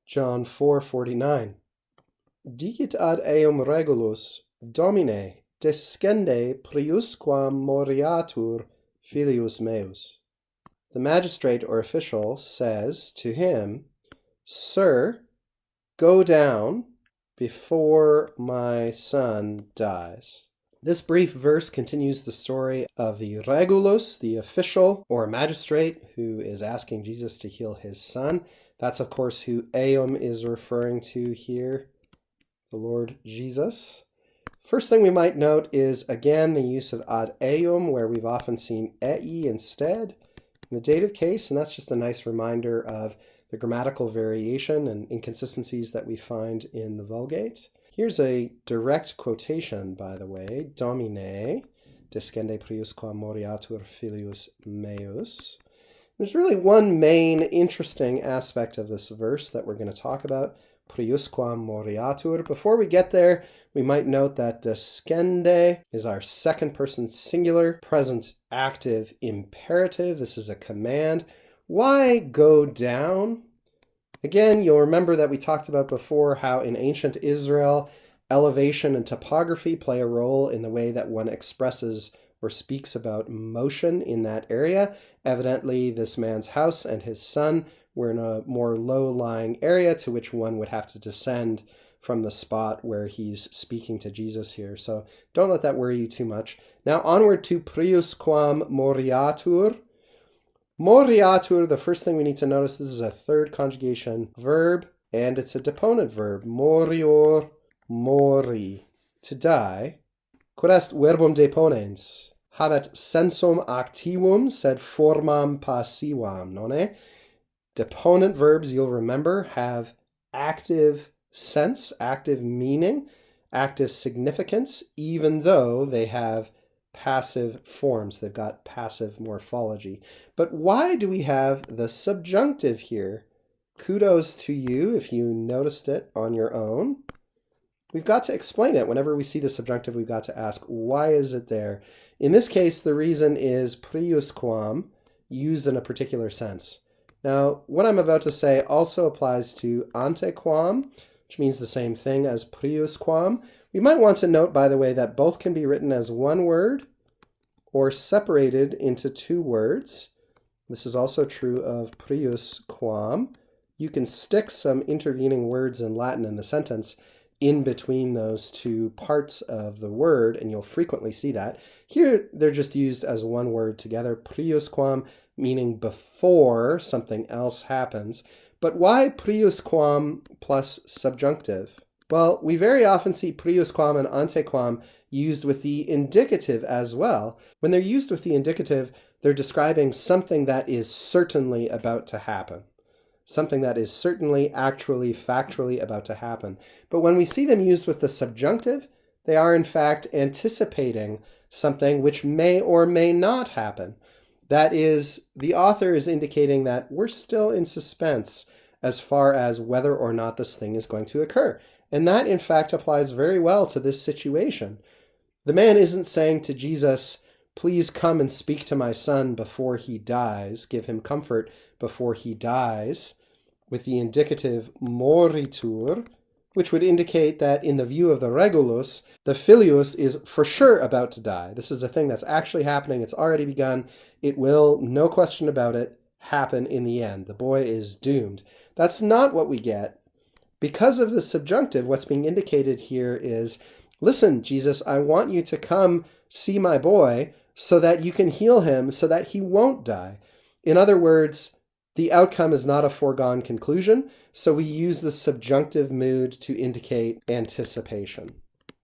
John 4:49. Dicit ad eum regulus, Domine, descende priusquam moriatur filius meus. The magistrate or official says to him, Sir, go down before my son dies. This brief verse continues the story of the regulus, the official or magistrate who is asking Jesus to heal his son. That's, of course, who eum is referring to here, the Lord Jesus. First thing we might note is, again, the use of ad eum, where we've often seen ei instead in the dative case, and that's just a nice reminder of the grammatical variation and inconsistencies that we find in the Vulgate. Here's a direct quotation, by the way. Domine, descende priusquam moriatur filius meus. There's really one main interesting aspect of this verse that we're going to talk about, priusquam moriatur. Before we get there, we might note that descende is our second person singular, present active imperative. This is a command. Why go down? Again, you'll remember that we talked about before how in ancient Israel, elevation and topography play a role in the way that one expresses or speaks about motion in that area. Evidently, this man's house and his son were in a more low-lying area to which one would have to descend from the spot where he's speaking to Jesus here. So don't let that worry you too much. Now onward to priusquam moriatur. Moriatur, the first thing we need to notice, this is a third conjugation verb, and it's a deponent verb. Morior, mori, to die. Quod est verbum deponens? Habet sensum activum, sed formam passivam, nonne? Deponent verbs, you'll remember, have active sense, active meaning, active significance, even though they have passive forms. They've got passive morphology. But why do we have the subjunctive here? Kudos to you if you noticed it on your own. We've got to explain it. Whenever we see the subjunctive, we've got to ask, why is it there? In this case, the reason is priusquam, used in a particular sense. Now, what I'm about to say also applies to antequam, which means the same thing as priusquam. We might want to note, by the way, that both can be written as one word or separated into two words. This is also true of priusquam. You can stick some intervening words in Latin in the sentence in between those two parts of the word, and you'll frequently see that. Here, they're just used as one word together, priusquam, meaning before something else happens. But why priusquam plus subjunctive? Well, we very often see priusquam and antequam used with the indicative as well. When they're used with the indicative, they're describing something that is certainly about to happen. Something that is certainly, actually, factually about to happen. But when we see them used with the subjunctive, they are in fact anticipating something which may or may not happen. That is, the author is indicating that we're still in suspense as far as whether or not this thing is going to occur. And that, in fact, applies very well to this situation. The man isn't saying to Jesus, please come and speak to my son before he dies, give him comfort before he dies, with the indicative moritur, which would indicate that in the view of the regulus, the filius is for sure about to die. This is a thing that's actually happening. It's already begun. It will, no question about it, happen in the end. The boy is doomed. That's not what we get. Because of the subjunctive, what's being indicated here is, listen, Jesus, I want you to come see my boy so that you can heal him so that he won't die. In other words, the outcome is not a foregone conclusion, so we use the subjunctive mood to indicate anticipation.